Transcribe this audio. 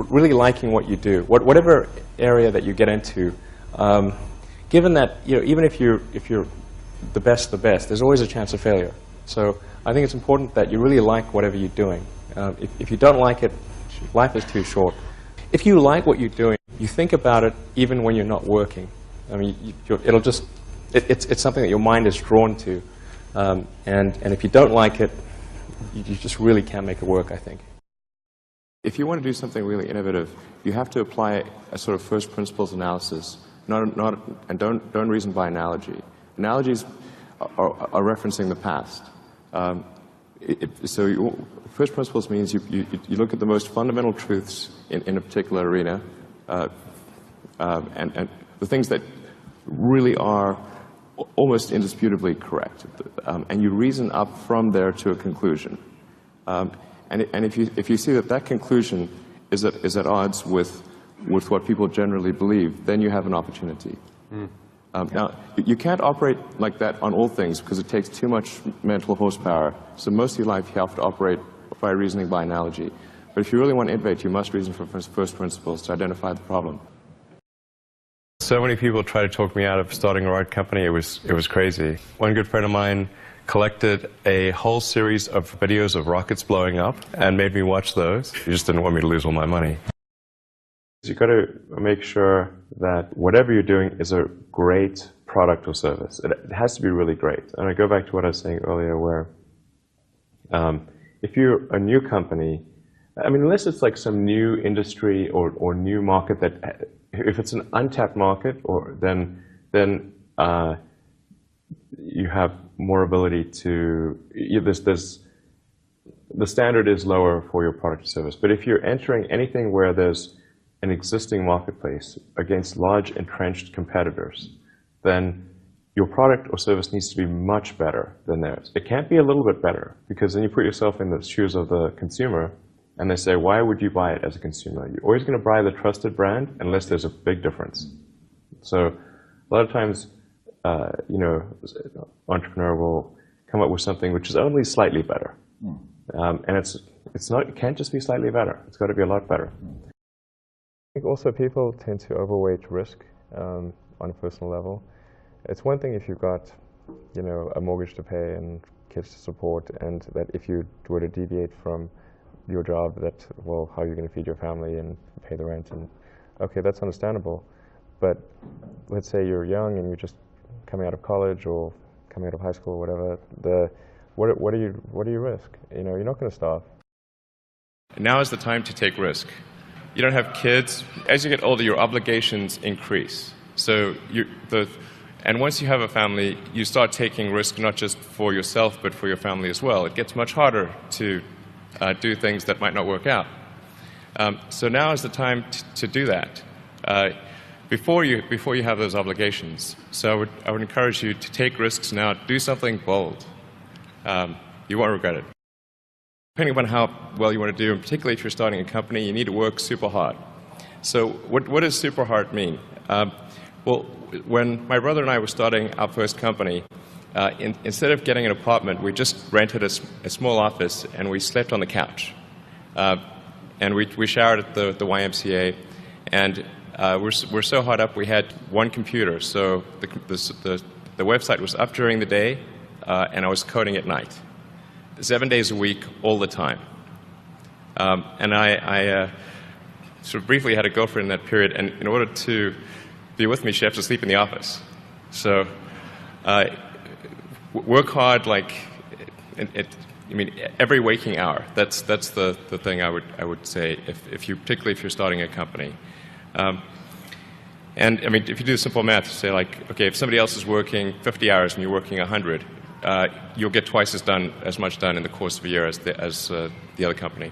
really liking what you do, whatever area that you get into. Given that, even if you're the best, there's always a chance of failure. So I think it's important that you really like whatever you're doing. If you don't like it, life is too short. If you like what you're doing, you think about it even when you're not working. I mean, it's something that your mind is drawn to. And if you don't like it, you just really can't make it work, I think. If you want to do something really innovative, you have to apply a sort of first principles analysis, and don't reason by analogy. Analogies are referencing the past. First principles means you look at the most fundamental truths in a particular arena, and the things that really are almost indisputably correct, and you reason up from there to a conclusion. And if you see that conclusion is at odds with what people generally believe, then you have an opportunity. Now, you can't operate like that on all things because it takes too much mental horsepower. So most of your life you have to operate by reasoning by analogy. But if you really want to innovate, you must reason from first principles to identify the problem. So many people tried to talk me out of starting a rocket company. It was crazy. One good friend of mine collected a whole series of videos of rockets blowing up and made me watch those. He just didn't want me to lose all my money. You've got to make sure that whatever you're doing is a great product or service. It has to be really great. And I go back to what I was saying earlier, where if you're a new company, I mean, unless it's like some new industry or new market that, if it's an untapped market, then you have more ability to, the standard is lower for your product or service. But if you're entering anything where there's an existing marketplace against large entrenched competitors, then your product or service needs to be much better than theirs. It can't be a little bit better, because then you put yourself in the shoes of the consumer and they say, why would you buy it as a consumer? You're always going to buy the trusted brand unless there's a big difference. So a lot of times, entrepreneur will come up with something which is only slightly better. And it can't just be slightly better. It's got to be a lot better. I think also people tend to overweight risk on a personal level. It's one thing if you've got, a mortgage to pay and kids to support, and that if you were to deviate from your job, that, well, how are you going to feed your family and pay the rent? And okay, that's understandable. But let's say you're young and you're just coming out of college or coming out of high school or whatever. What do you risk? You're not going to starve. Now is the time to take risk. You don't have kids. As you get older, your obligations increase. So and once you have a family, you start taking risk not just for yourself, but for your family as well. It gets much harder to do things that might not work out. So now is the time to do that before you have those obligations. So I would encourage you to take risks now. Do something bold. You won't regret it. Depending upon how well you want to do, and particularly if you're starting a company, you need to work super hard. So what does super hard mean? Well, when my brother and I were starting our first company, instead of getting an apartment, we just rented a small office and we slept on the couch. And we showered at the YMCA, and we're so hard up we had one computer. So the website was up during the day, and I was coding at night. 7 days a week, all the time. And I sort of briefly had a girlfriend in that period, and in order to be with me, she had to sleep in the office. So work hard, every waking hour. That's the thing I would say, particularly if you're starting a company. And I mean, if you do simple math, you say okay, if somebody else is working 50 hours and you're working 100, you'll get twice as much done in the course of a year as the other company.